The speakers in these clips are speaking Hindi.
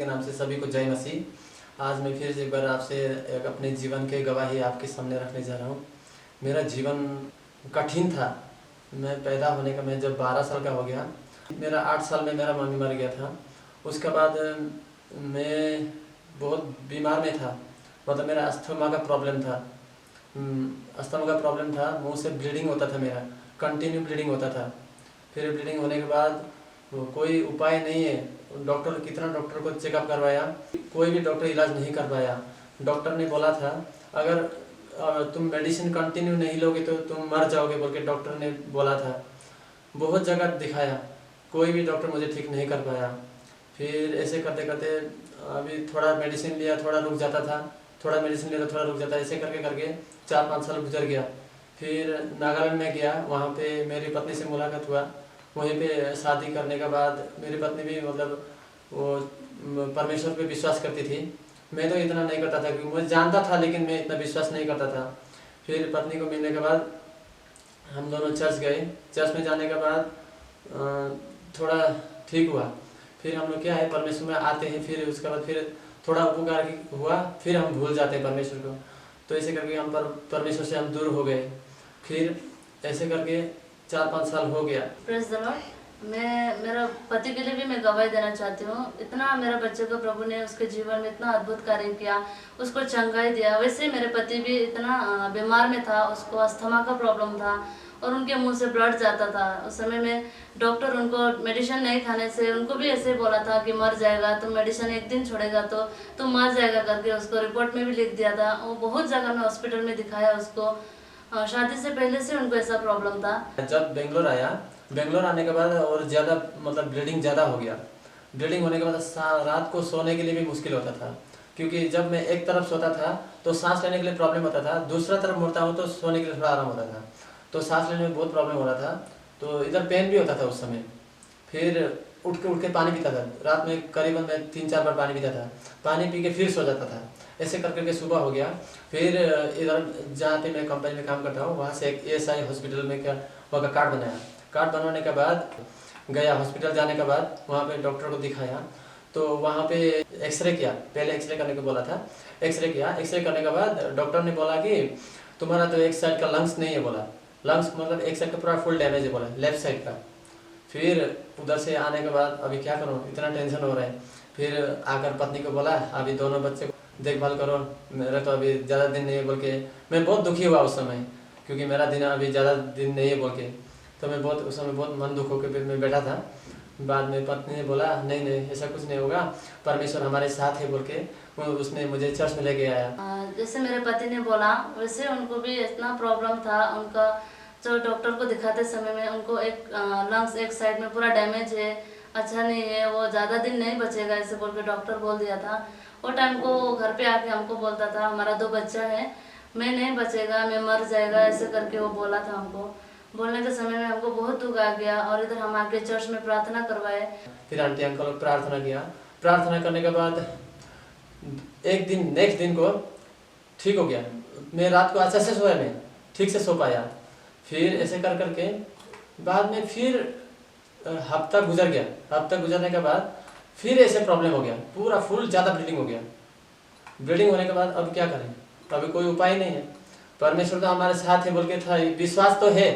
के नाम से सभी को जय मसीह। आज मैं फिर से एक बार आपसे एक अपने जीवन के गवाही आपके सामने रखने जा रहा हूँ। मेरा जीवन कठिन था। मैं पैदा होने का मैं जब 12 साल का हो गया, मेरा 8 साल में मेरा मम्मी मर गया था। उसके बाद मैं बहुत बीमार में था, मतलब मेरा अस्थमा का प्रॉब्लम था। अस्थमा का प्रॉब्लम था, मुँह से ब्लीडिंग होता था, मेरा कंटिन्यू ब्लीडिंग होता था। फिर ब्लीडिंग होने के बाद कोई उपाय नहीं है। डॉक्टर कितना डॉक्टर को चेकअप करवाया, कोई भी डॉक्टर इलाज नहीं कर पाया। डॉक्टर ने बोला था अगर तुम मेडिसिन कंटिन्यू नहीं लोगे तो तुम मर जाओगे बोल के डॉक्टर ने बोला था। बहुत जगह दिखाया, कोई भी डॉक्टर मुझे ठीक नहीं कर पाया। फिर ऐसे करते करते अभी थोड़ा मेडिसिन लिया, थोड़ा रुक जाता था, थोड़ा मेडिसिन लिया तो थोड़ा रुक जाता, ऐसे करके करके 4-5 साल गुजर गया। फिर नागालैंड में गया, वहाँ पे मेरी पत्नी से मुलाकात हुआ। वहीं पे शादी करने के बाद मेरी पत्नी भी मतलब वो परमेश्वर पे विश्वास करती थी। मैं तो इतना नहीं करता था, क्योंकि मुझे जानता था लेकिन मैं इतना विश्वास नहीं करता था। फिर पत्नी को मिलने के बाद हम दोनों चर्च गए। चर्च में जाने के बाद थोड़ा ठीक हुआ। फिर हम लोग क्या है, परमेश्वर में आते हैं, फिर उसके बाद फिर थोड़ा उपकार हुआ, फिर हम भूल जाते हैं परमेश्वर को। तो ऐसे करके हम परमेश्वर से हम दूर हो गए। फिर ऐसे करके 4-5 साल हो गया। Praise the Lord. मैं मेरा पति के लिए भी मैं गवाही देना चाहती हूँ। इतना मेरा बच्चे को प्रभु ने उसके जीवन में इतना अद्भुत कार्य किया, उसको चंगाई दिया। वैसे मेरे पति भी इतना बीमार में था, उसको अस्थमा का प्रॉब्लम था और उनके मुंह से ब्लड जाता था। उस समय में डॉक्टर उनको मेडिसिन नहीं खाने से उनको भी ऐसे बोला था कि मर जाएगा, तुम मेडिसिन एक दिन छोड़ेगा तो तुम मर जाएगा करके उसको रिपोर्ट में भी लिख दिया था। वो बहुत जगह में हॉस्पिटल में दिखाया उसको। शादी से पहले से उनको ऐसा प्रॉब्लम था। जब बेंगलोर आया, बेंगलोर आने के बाद और ज़्यादा मतलब ब्लीडिंग ज़्यादा हो गया। ब्लीडिंग होने के बाद रात को सोने के लिए भी मुश्किल होता था, क्योंकि जब मैं एक तरफ सोता था तो सांस लेने के लिए प्रॉब्लम होता था, दूसरा तरफ मुड़ता हूँ तो सोने के लिए थोड़ा आराम होता था। तो सांस लेने में बहुत प्रॉब्लम हो रहा था, तो इधर पेन भी होता था उस समय। फिर उठ के पानी पीता था, रात में करीबन मैं 3-4 बार पानी पीता था। पानी पी के फिर सो जाता था। ऐसे कर करके सुबह हो गया। फिर इधर जहाँ पे मैं कंपनी में काम करता हूँ, वहाँ से एक ESI हॉस्पिटल में क्या वहाँ का कार्ड बनाया। कार्ड बनवाने के बाद गया हॉस्पिटल, जाने के बाद वहाँ पे डॉक्टर को दिखाया। तो वहाँ पे एक्सरे किया, पहले एक्सरे करने को बोला था। एक्सरे किया, एक्सरे करने के बाद डॉक्टर ने बोला कि तुम्हारा तो एक साइड का लंग्स नहीं है बोला। लंग्स मतलब एक साइड का पूरा फुल डैमेज है बोला, लेफ्ट साइड का। फिर उधर से आने के बाद अभी क्या करूँ, इतना टेंशन हो रहा है। फिर आकर पत्नी को बोला अभी दोनों बच्चे को देखभाल करो, मेरा तो अभी ज़्यादा दिन नहीं है बोल के। मैं बहुत दुखी हुआ उस समय, क्योंकि मेरा दिन अभी ज़्यादा दिन नहीं है बोल के। तो मैं बहुत उस समय बहुत मन दुख होकर मैं बैठा था। बाद में पत्नी ने बोला नहीं नहीं ऐसा कुछ नहीं होगा, परमेश्वर हमारे साथ है बोल के उसने मुझे चर्च में लेके आया। जैसे मेरे पति ने बोला वैसे उनको भी इतना प्रॉब्लम था। उनका जो डॉक्टर को दिखाते समय में उनको एक लंग्स एक साइड में पूरा डैमेज है, अच्छा नहीं है, वो ज़्यादा दिन नहीं बचेगा ऐसे बोल के डॉक्टर बोल दिया था। वो टाइम को घर पे आके हमको बोलता था हमारा 2 बच्चा है, मैं नहीं बचेगा, मैं मर जाएगा, ऐसे करके वो बोला था हमको। बोलने के समय में हमको बहुत दुख आ गया और इधर हम आके चर्च में प्रार्थना करवाए। फिर आंटी अंकल लोग प्रार्थना किया। प्रार्थना करने के बाद एक दिन नेक्स्ट दिन को ठीक हो गया। मैं रात को अच्छे से सोया, मैं ठीक से सो पाया। फिर ऐसे कर करके बाद में फिर हफ्ता गुजर गया। हफ्ता गुजरने के बाद फिर ऐसे प्रॉब्लम हो गया, पूरा फुल ज़्यादा ब्लीडिंग हो गया। ब्लीडिंग होने के बाद अब क्या करें, अभी कोई उपाय नहीं है। परमेश्वर तो हमारे साथ है बोल के था, विश्वास तो है,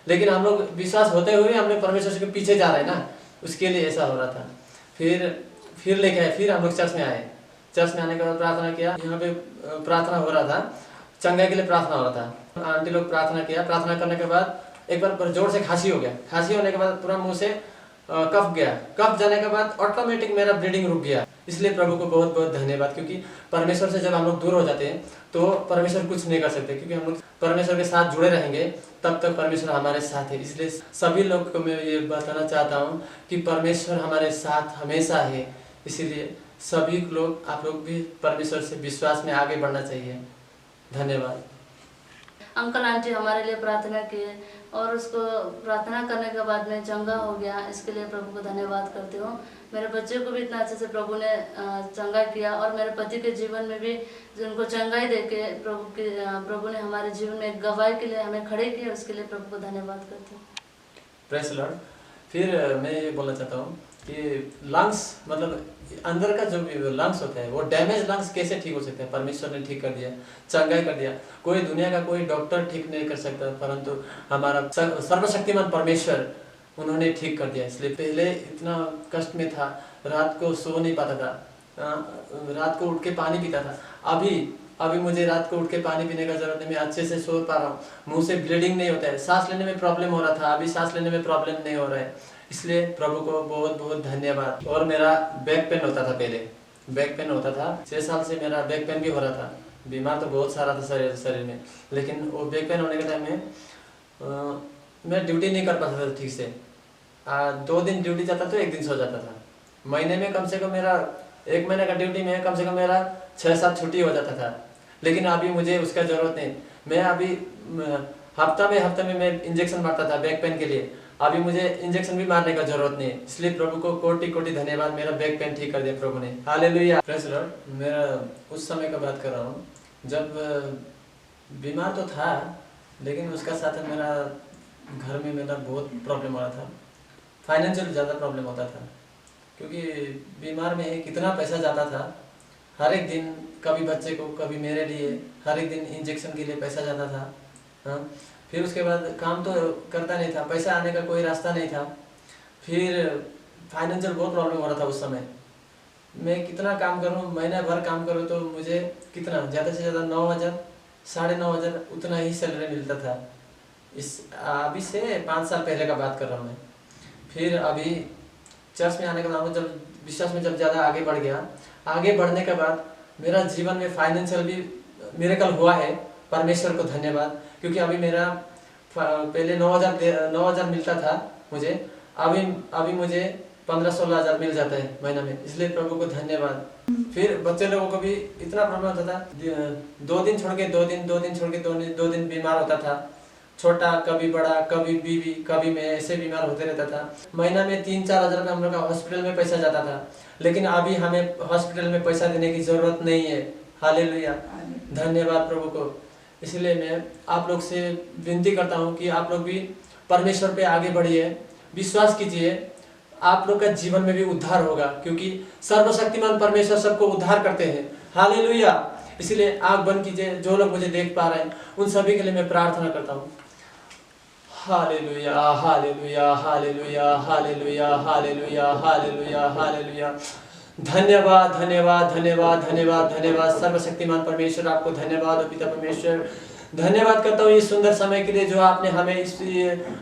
लेकिन हम लोग विश्वास होते हुए हम लोग परमेश्वर के पीछे जा रहे हैं ना, उसके लिए ऐसा हो रहा था। फिर लेके आए, फिर हम लोग चर्च में आए। चर्च में आने के बाद प्रार्थना किया। यहाँ पे प्रार्थना हो रहा था, चंगाई के लिए प्रार्थना हो रहा था। आंटी लोग प्रार्थना किया। प्रार्थना करने के बाद एक बार जोर से खांसी हो गया। खांसी होने के बाद पूरा मुंह से कफ गया। कफ जाने के बाद ऑटोमेटिक मेरा ब्लीडिंग रुक गया। इसलिए प्रभु को बहुत बहुत धन्यवाद, क्योंकि परमेश्वर से जब हम लोग दूर हो जाते हैं तो परमेश्वर कुछ नहीं कर सकते, क्योंकि हम लोग परमेश्वर के साथ जुड़े रहेंगे तब तक परमेश्वर हमारे साथ है। इसलिए सभी लोग को मैं ये बताना चाहता हूँ कि परमेश्वर हमारे साथ हमेशा है। इसीलिए सभी लोग, आप लोग भी परमेश्वर से विश्वास में आगे बढ़ना चाहिए। धन्यवाद। अंकल आंटी हमारे लिए प्रार्थना किए और उसको प्रार्थना करने के बाद में चंगा हो गया। इसके लिए प्रभु को धन्यवाद करती हूँ। मेरे बच्चे को भी इतना अच्छे से प्रभु ने चंगा किया और मेरे पति के जीवन में भी जिनको चंगाई देके प्रभु ने हमारे जीवन में एक गवाही के लिए हमें खड़े किए, उसके लिए प्रभु को धन्यवाद करती हूँ। Praise the Lord. फिर मैं ये बोलना चाहता हूँ कि लंग्स मतलब अंदर का जो भी लंग्स होता है वो डैमेज लंग्स कैसे ठीक हो सकते हैं? परमेश्वर ने ठीक कर दिया, चंगाई कर दिया। कोई दुनिया का कोई डॉक्टर ठीक नहीं कर सकता, परंतु हमारा सर्वशक्तिमान परमेश्वर उन्होंने ठीक कर दिया। इसलिए पहले इतना कष्ट में था, रात को सो नहीं पाता था, रात को उठ के पानी पीता था। अभी मुझे रात को उठ के पानी पीने का जरूरत नहीं, मैं अच्छे से सो पा रहा हूँ, मुंह से ब्लीडिंग नहीं होता है। सांस लेने में प्रॉब्लम हो रहा था, अभी सांस लेने में प्रॉब्लम नहीं हो रहा है। इसलिए प्रभु को बहुत बहुत धन्यवाद। और मेरा बैक पेन होता था, पहले बैक पेन होता था, 6 साल से मेरा बैक पेन भी हो रहा था। बीमार तो बहुत सारा था शरीर में, लेकिन वो बैक पेन होने के टाइम में मैं ड्यूटी नहीं कर पाता था ठीक से। 2 दिन ड्यूटी जाता तो 1 दिन सो जाता था। महीने में कम से कम मेरा 1 महीने का ड्यूटी में कम से कम मेरा 6-7 छुट्टी हो जाता था। लेकिन अभी मुझे उसका जरूरत नहीं। मैं अभी हफ्ता में मैं इंजेक्शन मारता था बैक पेन के लिए, अभी मुझे इंजेक्शन भी मारने का जरूरत नहीं है। इसलिए प्रभु को कोटि कोटि धन्यवाद, मेरा बैक पेन ठीक कर दिया प्रभु ने। Hallelujah, praise Lord. मेरा उस समय का बात कर रहा हूँ जब बीमार तो था, लेकिन उसका साथ मेरा घर में मेरा बहुत प्रॉब्लम हो रहा था। फाइनेंशियल ज़्यादा प्रॉब्लम होता था, क्योंकि बीमार में कितना पैसा जाता था। हर एक दिन कभी बच्चे को कभी मेरे लिए हर एक दिन इंजेक्शन के लिए पैसा जाता था। हाँ, फिर उसके बाद काम तो करता नहीं था, पैसा आने का कोई रास्ता नहीं था। फिर फाइनेंशियल बहुत प्रॉब्लम हो रहा था उस समय। मैं कितना काम करूं, महीना भर काम करूं तो मुझे कितना ज़्यादा से ज़्यादा 9,000 9,500 उतना ही सैलरी मिलता था। इस अभी से 5 साल पहले का बात कर रहा हूँ मैं। फिर अभी चर्च में आने के बाद जब विश्वास में जब ज़्यादा आगे बढ़ गया, आगे बढ़ने के बाद मेरा जीवन में फाइनेंशियल भी मिरेकल हुआ है। परमेश्वर को धन्यवाद, क्योंकि अभी मेरा पहले 9,000 मिलता था मुझे, अभी मुझे 15-16 हज़ार मिल जाता है महीना में। इसलिए प्रभु को धन्यवाद। फिर बच्चे लोगों को भी इतना प्रॉब्लम होता था, 2 दिन छोड़ के 2 दिन, 2 दिन छोड़ के 2 दिन बीमार होता था। छोटा कभी बड़ा, कभी बीवी, कभी मैं, ऐसे बीमार होते रहता था। महीना में 3-4 हज़ार रुपये हम लोग का हॉस्पिटल में पैसा जाता था, लेकिन अभी हमें हॉस्पिटल में पैसा देने की जरूरत नहीं है। हालेलुया, धन्यवाद प्रभु को। इसलिए मैं आप लोग से विनती करता हूँ कि आप लोग भी परमेश्वर पे आगे बढ़िए, विश्वास कीजिए, आप लोग का जीवन में भी उद्धार होगा, क्योंकि सर्वशक्तिमान परमेश्वर सबको उद्धार करते हैं। हालेलुया। इसलिए आँख बंद कीजिए, जो लोग मुझे देख पा रहे हैं उन सभी के लिए मैं प्रार्थना करता हूँ। Hallelujah, hallelujah, hallelujah, hallelujah, hallelujah, hallelujah, hallelujah. धन्यवाद, धन्यवाद, धन्यवाद, धन्यवाद, धन्यवाद सर्वशक्तिमान परमेश्वर, आपको धन्यवाद हो पिता परमेश्वर। धन्यवाद करता हूँ इस सुंदर समय के लिए जो आपने हमें इस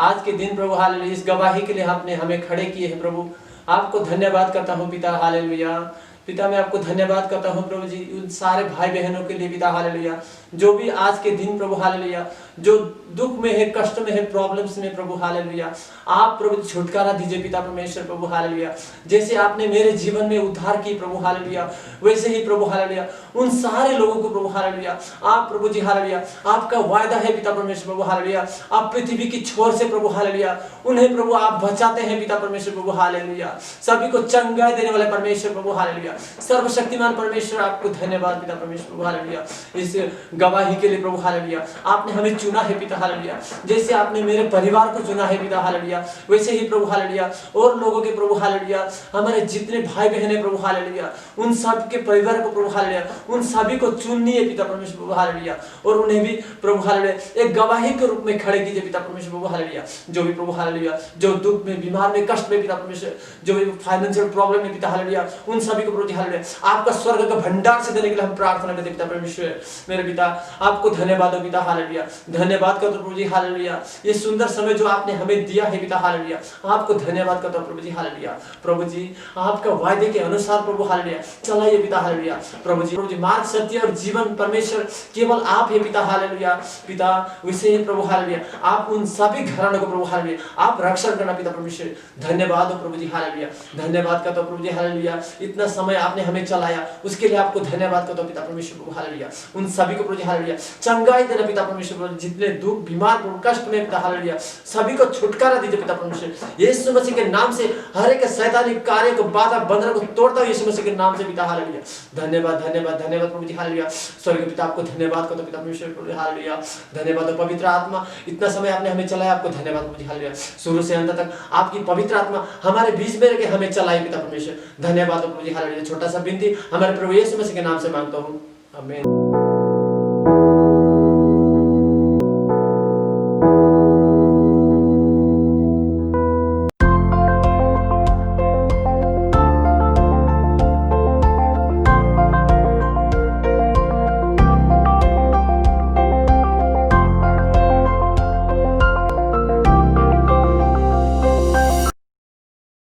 आज के दिन प्रभु हालेलुया इस गवाही के लिए आपने हमें खड़े किए हैं प्रभु। आपको धन्यवाद करता हूँ पिता हालेलुया। पिता मैं आपको धन्यवाद करता हूँ प्रभु जी उन सारे भाई बहनों के लिए पिता हालेलुया, जो भी आज के दिन प्रभु हालेलुया जो दुख में है, कष्ट में है, प्रॉब्लम्स में प्रभु हालेलुया, आप प्रभु छुटकारा दीजिए पिता परमेश्वर प्रभु हालेलुया। जैसे आपने मेरे जीवन में उद्धार की प्रभु हालेलुया, वैसे ही प्रभु हालेलुया उन सारे लोगों को प्रभु हालेलुया आप प्रभु जी हालेलुया, आपका वायदा है पिता परमेश्वर प्रभु हालेलुया, आप पृथ्वी की छोर से प्रभु हालेलुया उन्हें प्रभु आप बचाते हैं पिता परमेश्वर प्रभु हालेलुया। सभी को चंगाई देने वाले परमेश्वर प्रभु हालेलुया, सर्वशक्तिमान परमेश्वर आपको धन्यवाद पिता परमेश्वर प्रभु हालेलुया। इस गवाही के लिए प्रभु हालेलुया आपने हमें चुना है पिता हालेलुया, जैसे आपने मेरे परिवार को चुना है पिता हालेलुया, वैसे ही प्रभु हालेलुया और लोगों के प्रभु हालेलुया हमारे जितने भाई बहन है प्रभु हालेलुया उन सब के परिवार को प्रभु हालेलुया उन सभी को चुननी है पिता परमेश्वर प्रभु हालेलुया, और उन्हें भी प्रभु हालेलुया एक गवाही के रूप में खड़े कीजिए पिता परमेश्वर प्रभु हालेलुया। जो भी प्रभु हालेलुया जो दुख में, बीमार में, कष्ट में पिता परमेश्वर, जो भी फाइनेंशियल प्रॉब्लम में पिता हालेलुया उन सभी को प्रभु हालेलुया आपका स्वर्ग का भंडार से देने के लिए हम प्रार्थना करते पिता परमेश्वर। मेरे पिता आपको धन्यवाद हो पिता हालेलुया, धन्यवाद करता प्रभु जी हालेलुया। ये सुंदर समय जो आपने हमें दिया है पिता हालेलुया आपको धन्यवाद करता प्रभु जी हालेलुया। प्रभु जी आपका वायदे के अनुसार प्रभु हालेलुया चलाइए पिता हालेलुया। प्रभु जी मार्ग, सत्य और जीवन परमेश्वर केवल आप है पिता हालेलुया। पिता वैसे ही प्रभु हालेलुया आप उन सभी घरानों को प्रभु हालेलुया आप रक्षण करना पिता परमेश्वर। धन्यवाद हो प्रभु जी हालेलुया, धन्यवाद करता प्रभु जी हालेलुया। इतना समय आपने हमें चलाया, उसके लिए आपको धन्यवाद करता हूं पिता परमेश्वर प्रभु, हालेलुया। उन सभी को प्रभु हालेलुया चंगाई देना पिता परमेश्वर प्रभु, जितने दुख बीमार कष्ट में पिता हालेलुया सभी को छुटकारा दीजिए पिता परमेश्वर यीशु मसीह के नाम से। हर एक शैतानी कार्य को, बाधा बंधन को तोड़ता हूं यीशु मसीह के नाम से पिता हालेलुया। धन्यवाद धन्यवाद धन्यवाद प्रभु जी, हालेलुया। स्वर्गीय पिता आपको धन्यवाद करता हूं पिता परमेश्वर प्रभु, हालेलुया। धन्यवाद पवित्र आत्मा, इतना समय आपने हमें चलाया, आपको धन्यवाद प्रभु जी, हालेलुया। शुरू से अंत तक आपकी पवित्र आत्मा हमारे बीच में रह के हमें चलाई पिता परमेश्वर, धन्यवाद प्रभु जी, हालेलुया। छोटा सा विनती हमारे प्रभु यीशु मसीह के नाम से मांगता हूं, आमीन।